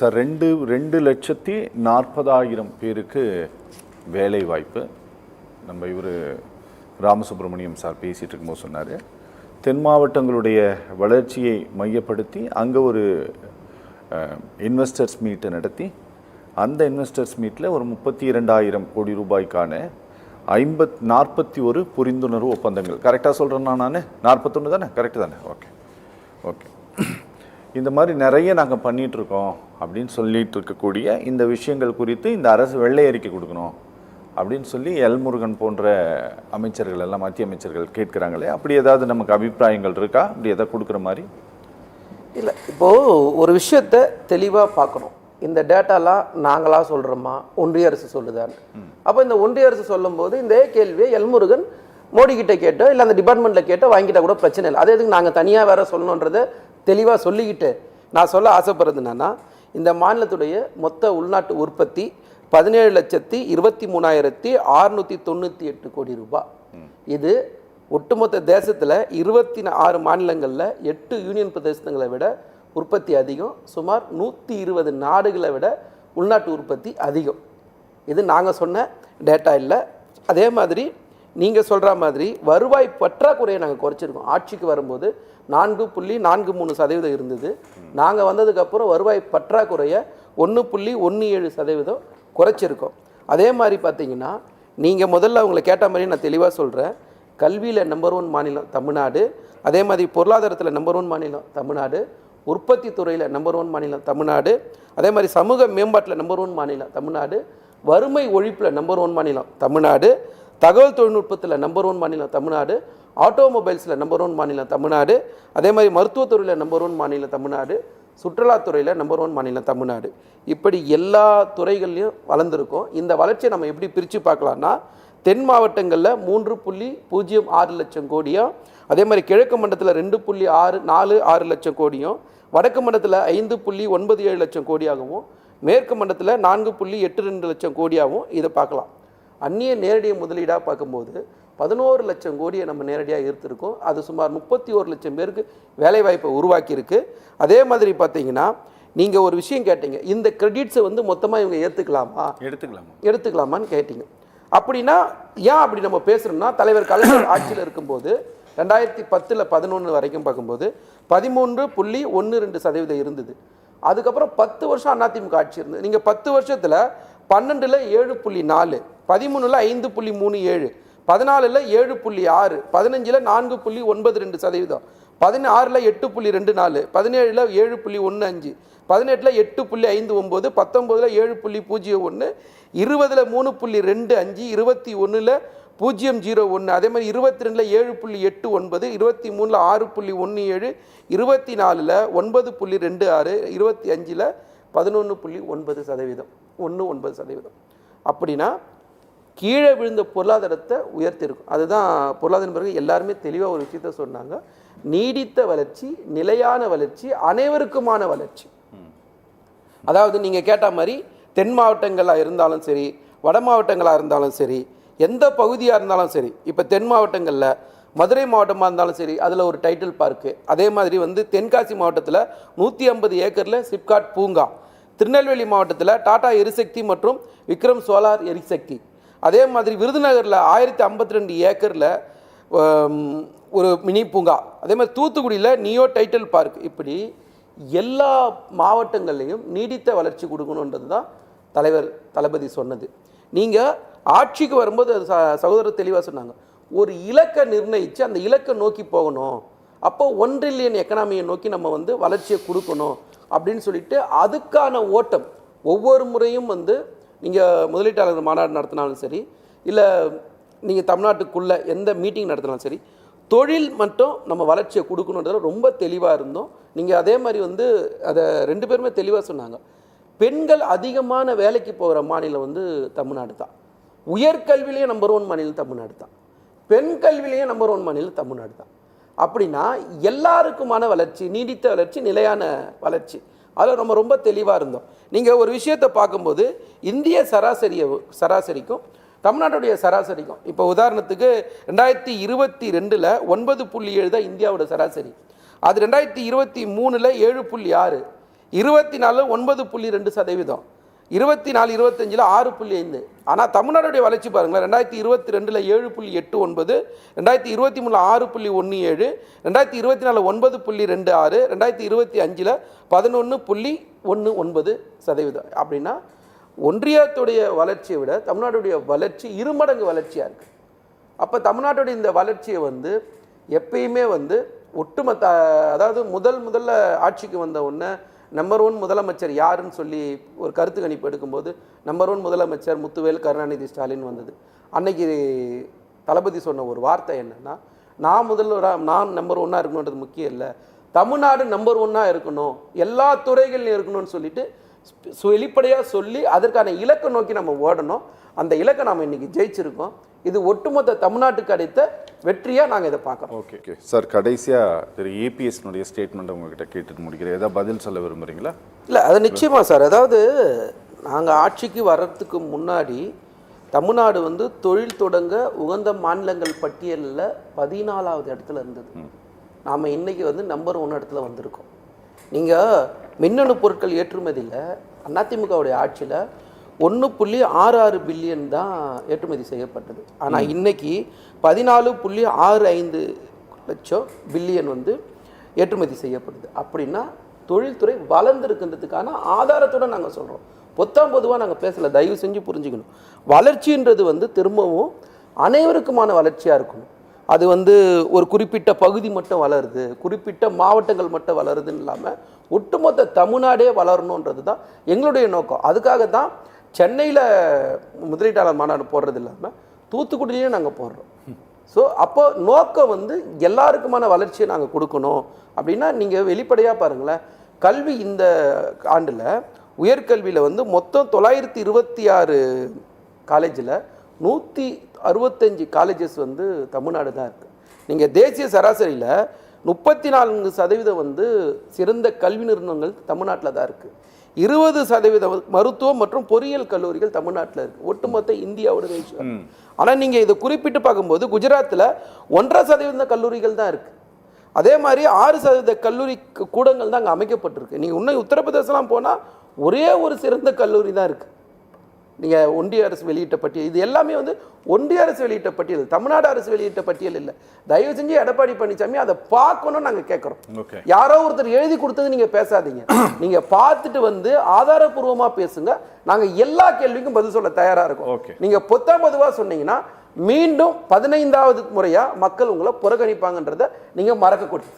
Sir 2,40,000 பேருக்கு வேலை வாய்ப்பு. நம்ம இவர் ராமசுப்ரமணியம் சார் பேசிகிட்டு இருக்கும்போது சொன்னார், தென் மாவட்டங்களுடைய வளர்ச்சியை மையப்படுத்தி அங்கே ஒரு இன்வெஸ்டர்ஸ் மீட்டை நடத்தி அந்த இன்வெஸ்டர்ஸ் மீட்டில் ஒரு 32,000 கோடி ரூபாய்க்கான 41 புரிந்துணர்வு ஒப்பந்தங்கள். கரெக்டாக சொல்கிறேன்னா நான் 41 தானே? கரெக்டு தானே? Okay okay. இந்த மாதிரி நிறைய நாங்கள் பண்ணிகிட்ருக்கோம் அப்படின்னு சொல்லிட்டு இருக்கக்கூடிய இந்த விஷயங்கள் குறித்து இந்த அரசு வெள்ளை அறிக்கை கொடுக்கணும் அப்படின்னு சொல்லி எல்முருகன் போன்ற அமைச்சர்கள் எல்லாம், மத்திய அமைச்சர்கள் கேட்குறாங்களே, அப்படி ஏதாவது நமக்கு அபிப்பிராயங்கள் இருக்கா? அப்படி எதாவது கொடுக்குற மாதிரி? இல்லை, இப்போது ஒரு விஷயத்தை தெளிவாக பார்க்கணும். இந்த டேட்டாலாம் நாங்களாக சொல்கிறோமா, ஒன்றிய அரசு சொல்லுதான்னு? அப்போ இந்த ஒன்றிய அரசு சொல்லும்போது இந்த கேள்வியை எல்முருகன் மோடி கிட்ட கேட்டோ இல்லை அந்த டிபார்ட்மெண்ட்டில் கேட்டோ வாங்கிட்டா கூட பிரச்சனை இல்லை. அதே இதுக்கு நாங்கள் தனியாக வேறு சொல்லணுன்றதை தெளிவாக சொல்லிக்கிட்டு நான் சொல்ல ஆசைப்படுறது என்னன்னா, இந்த மாநிலத்துடைய மொத்த உள்நாட்டு உற்பத்தி 17,23,698 கோடி ரூபாய். இது ஒட்டுமொத்த தேசத்தில் 26 மாநிலங்களில் 8 யூனியன் பிரதேசங்களை விட உற்பத்தி அதிகம். சுமார் 120 நாடுகளை விட உள்நாட்டு உற்பத்தி அதிகம். இது நாங்கள் சொன்ன டேட்டா இல்லை. அதே மாதிரி நீங்கள் சொல்கிற மாதிரி வருவாய் பற்றாக்குறையை நாங்கள் குறைச்சிருக்கோம். ஆட்சிக்கு வரும்போது 4.43% இருந்தது. நாங்கள் வந்ததுக்கப்புறம் வருவாய் பற்றாக்குறையை 1.17% குறைச்சிருக்கோம். அதே மாதிரி பார்த்தீங்கன்னா, நீங்கள் முதல்ல அவங்களை கேட்ட மாதிரி நான் தெளிவாக சொல்கிறேன். கல்வியில் நம்பர் 1 மாநிலம் தமிழ்நாடு. அதே மாதிரி பொருளாதாரத்தில் நம்பர் 1 மாநிலம் தமிழ்நாடு. உற்பத்தி துறையில் நம்பர் 1 மாநிலம் தமிழ்நாடு. அதே மாதிரி சமூக மேம்பாட்டில் நம்பர் 1 மாநிலம் தமிழ்நாடு. வறுமை ஒழிப்பில் நம்பர் 1 மாநிலம் தமிழ்நாடு. தகவல் தொழில்நுட்பத்தில் நம்பர் 1 மாநிலம் தமிழ்நாடு. ஆட்டோமொபைல்ஸில் நம்பர் 1 மாநிலம் தமிழ்நாடு. அதே மாதிரி மருத்துவத்துறையில் நம்பர் 1 மாநிலம் தமிழ்நாடு. சுற்றுலாத்துறையில் நம்பர் 1 மாநிலம் தமிழ்நாடு. இப்படி எல்லா துறைகள்லையும் வளர்ந்துருக்கோம். இந்த வளர்ச்சியை நம்ம எப்படி பிரித்து பார்க்கலான்னா, தென் மாவட்டங்களில் 3.06 லட்சம் கோடியும், அதே மாதிரி கிழக்கு மண்டலத்தில் 2.46 லட்சம் கோடியும், வடக்கு மண்டலத்தில் 5.97 லட்சம் கோடியாகவும், மேற்கு மண்டலத்தில் 4.82 லட்சம் கோடியாகவும் இதை பார்க்கலாம். அந்நிய நேரடி முதலீடாக பார்க்கும்போது 11 லட்சம் கோடியை நம்ம நேரடியாக ஈர்த்திருக்கோம். அது சுமார் 31 லட்சம் பேருக்கு வேலைவாய்ப்பை உருவாக்கியிருக்கு. அதே மாதிரி பார்த்தீங்கன்னா, நீங்கள் ஒரு விஷயம் கேட்டீங்க, இந்த கிரெடிட்ஸை மொத்தமாக இவங்க எடுத்துக்கலாமான்னு கேட்டீங்க. அப்படின்னா ஏன் அப்படி நம்ம பேசுகிறோம்னா, தலைவர் கலைஞர் ஆட்சியில் இருக்கும்போது 2010-11 வரைக்கும் பார்க்கும்போது 13.12% இருந்தது. அதுக்கப்புறம் 10 வருஷம் அதிமுக ஆட்சி இருந்தது. நீங்கள் 10 வருஷத்தில் 12ல் 7.4, 13ல் 5.37, 14ல் 7.6, 15ல் 4.92%, 16ல் 8.24, 17ல் 7.15, 18ல் 8.59, 19ல் 7.01, 20ல் 3.25, 21ல் 0.01, அதே மாதிரி 22ல் 7.89, 23ல் 6.17, 24ல் 9.26, 25ல் 11.9%. அப்படின்னா கீழே விழுந்த பொருளாதாரத்தை உயர்த்திருக்கும். அதுதான் பொருளாதார பிறகு எல்லாருமே தெளிவாக ஒரு விஷயத்த சொன்னாங்க. நீடித்த வளர்ச்சி, நிலையான வளர்ச்சி, அனைவருக்குமான வளர்ச்சி. அதாவது நீங்கள் கேட்ட மாதிரி தென் மாவட்டங்களாக இருந்தாலும் சரி, வட மாவட்டங்களாக இருந்தாலும் சரி, எந்த பகுதியாக இருந்தாலும் சரி. இப்போ தென் மாவட்டங்களில் மதுரை மாவட்டமாக இருந்தாலும் சரி, அதில் ஒரு டைட்டில் பார்க்கு. அதே மாதிரி தென்காசி மாவட்டத்தில் 150 ஏக்கரில் சிப்காட் பூங்கா. திருநெல்வேலி மாவட்டத்தில் டாடா எரிசக்தி மற்றும் விக்ரம் சோலார் எரிசக்தி. அதே மாதிரி விருதுநகரில் 1052 ஏக்கரில் ஒரு மினி பூங்கா. அதே மாதிரி தூத்துக்குடியில் நியோ டைட்டில் பார்க். இப்படி எல்லா மாவட்டங்கள்லையும் நீடித்த வளர்ச்சி கொடுக்கணுன்றது தான் தலைவர் தளபதி சொன்னது. நீங்கள் ஆட்சிக்கு வரும்போது அது சகோதரர் தெளிவாக சொன்னாங்க, ஒரு இலக்கை நிர்ணயித்து அந்த இலக்கை நோக்கி போகணும். அப்போ 1 ட்ரில்லியன் எக்கனாமியை நோக்கி நம்ம வளர்ச்சியை கொடுக்கணும் அப்படின்னு சொல்லிட்டு அதுக்கான ஓட்டம் ஒவ்வொரு முறையும் நீங்கள் முதலீட்டாளர் மாநாடு நடத்தினாலும் சரி, இல்லை நீங்கள் தமிழ்நாட்டுக்குள்ளே எந்த மீட்டிங் நடத்தினாலும் சரி, தொழில் மட்டும் நம்ம வளர்ச்சியை கொடுக்கணுன்றதுல ரொம்ப தெளிவாக இருந்தோம். நீங்கள் அதே மாதிரி அதை 2 பேருமே தெளிவாக சொன்னாங்க. பெண்கள் அதிகமான வேலைக்கு போகிற மாநிலம் தமிழ்நாடு தான். உயர்கல்வியிலேயே நம்பர் 1 மாநிலம் தமிழ்நாடு தான். பெண் கல்வியிலேயே நம்பர் 1 மாநிலம் தமிழ்நாடு தான். அப்படின்னா எல்லாருக்குமான வளர்ச்சி, நீடித்த வளர்ச்சி, நிலையான வளர்ச்சி, அதில் நம்ம ரொம்ப தெளிவாக இருந்தோம். நீங்கள் ஒரு விஷயத்தை பார்க்கும்போது இந்திய சராசரிக்கும் தமிழ்நாட்டுடைய சராசரிக்கும், இப்போ உதாரணத்துக்கு 2022ல் 9.7 தான் இந்தியாவோட சராசரி. அது 2023ல் 7.6, 24 9.2%, 24 25 6.5. ஆனால் தமிழ்நாடுடைய வளர்ச்சி பாருங்களேன், 2022 7.89, 2023 6.17, 2024 9.26, 2025 11.19%. அப்படின்னா ஒன்றியத்துடைய வளர்ச்சியை விட தமிழ்நாடுடைய வளர்ச்சி 2 மடங்கு வளர்ச்சியாக இருக்குது. அப்போ தமிழ்நாட்டுடைய இந்த வளர்ச்சியை வந்து எப்பயுமே வந்து ஒட்டுமொத்த, அதாவது முதல்ல ஆட்சிக்கு வந்த உடனே நம்பர் 1 முதலமைச்சர் யாருன்னு சொல்லி ஒரு கருத்து கணிப்பு எடுக்கும்போது நம்பர் 1 முதலமைச்சர் முத்துவேல் கருணாநிதி ஸ்டாலின் வந்தது. அன்னைக்கு தளபதி சொன்ன ஒரு வார்த்தை என்னன்னா, நான் நம்பர் 1 இருக்கணுன்றது முக்கியம் இல்லை, தமிழ்நாடு நம்பர் 1 இருக்கணும், எல்லா துறைகள்லையும் இருக்கணும்னு சொல்லிட்டு வெளிப்படையாக சொல்லி அதற்கான இலக்கை நோக்கி நம்ம ஓடணும். அந்த இலக்கை நாம் இன்னைக்கு ஜெயிச்சிருக்கோம். இது ஒட்டுமொத்த தமிழ்நாட்டுக்கு கிடைத்த வெற்றியாக நாங்கள் இதை பார்க்குறோம். ஓகே சார், கடைசியாக திரு ஏபிஎஸ்னுடைய ஸ்டேட்மெண்ட் உங்ககிட்ட கேட்டுட்டு முடிக்கிறேன். ஏதாவது பதில் சொல்ல விரும்புகிறீங்களா? இல்லை, அது நிச்சயமாக சார். அதாவது நாங்கள் ஆட்சிக்கு வர்றதுக்கு முன்னாடி தமிழ்நாடு வந்து தொழில் தொடங்க உகந்த மாநிலங்கள் பட்டியலில் 14வது இடத்துல இருந்தது. நாம் இன்னைக்கு வந்து நம்பர் 1 இடத்துல வந்திருக்கோம். நீங்கள் மின்னணு பொருட்கள் ஏற்றுமதியில் அதிமுகவுடைய ஆட்சியில் 1.66 பில்லியன் தான் ஏற்றுமதி செய்யப்பட்டது. ஆனால் இன்னைக்கு 14.65 லட்சம் பில்லியன் வந்து ஏற்றுமதி செய்யப்படுது. அப்படின்னா தொழில்துறை வளர்ந்துருக்குன்றதுக்கான ஆதாரத்தோடு நாங்கள் சொல்கிறோம். பொதுவாக நாங்கள் பேசலை, தயவு செஞ்சு புரிஞ்சுக்கணும். வளர்ச்சின்றது வந்து திரும்பவும் அனைவருக்குமான வளர்ச்சியாக இருக்கணும். அது வந்து ஒரு குறிப்பிட்ட பகுதி மட்டும் வளருது, குறிப்பிட்ட மாவட்டங்கள் மட்டும் வளருதுன்னு இல்லாமல் ஒட்டுமொத்த தமிழ்நாடே வளரணுன்றது தான் எங்களுடைய நோக்கம். அதுக்காக தான் சென்னையில் முதலீட்டாளர் மாநாடு போடுறது இல்லாமல் தூத்துக்குடியிலையும் நாங்கள் போடுறோம். ஸோ அப்போ நோக்கம் வந்து எல்லாருக்குமான வளர்ச்சியை நாங்கள் கொடுக்கணும். அப்படின்னா நீங்கள் வெளிப்படையாக பாருங்களேன், கல்வி இந்த ஆண்டில் உயர்கல்வியில் வந்து மொத்தம் 926 காலேஜில் 165 காலேஜஸ் வந்து தமிழ்நாடு தான் இருக்குது. நீங்கள் தேசிய சராசரியில் 34% வந்து சிறந்த கல்வி நிறுவனங்கள் தமிழ்நாட்டில் தான் இருக்குது. 20% மருத்துவம் மற்றும் பொறியியல் கல்லூரிகள் தமிழ்நாட்டில் இருக்குது, ஒட்டுமொத்த இந்தியாவோட ரேஷியோ. ஆனால் நீங்கள் இதை குறிப்பிட்டு பார்க்கும்போது குஜராத்தில் 1.5% கல்லூரிகள் தான் இருக்குது. அதே மாதிரி 6% கல்லூரி கூடங்கள் தான் அங்கே அமைக்கப்பட்டிருக்கு. நீங்கள் இன்னும் உத்தரப்பிரதேசலாம் போனால் ஒரே ஒரு சிறந்த கல்லூரி தான் இருக்குது. நீங்கள் ஒன்றிய அரசு வெளியிட்ட பட்டியல், இது எல்லாமே வந்து ஒன்றிய அரசு வெளியிட்ட பட்டியல், தமிழ்நாடு அரசு வெளியிட்ட பட்டியல் இல்லை. தயவு செஞ்சு எடப்பாடி பழனிசாமி அதை பார்க்கணும்னு நாங்கள் கேட்குறோம். யாரோ ஒருத்தர் எழுதி கொடுத்தது நீங்கள் பேசாதீங்க, நீங்கள் பார்த்துட்டு வந்து ஆதாரபூர்வமாக பேசுங்க. நாங்கள் எல்லா கேள்விக்கும் பதில் சொல்ல தயாராக இருக்கோம். நீங்கள் பொதுவாக சொன்னீங்கன்னா மீண்டும் 15வது முறையாக மக்கள் உங்களை புறக்கணிப்பாங்கன்றதை நீங்கள் மறக்கக்கூடாது.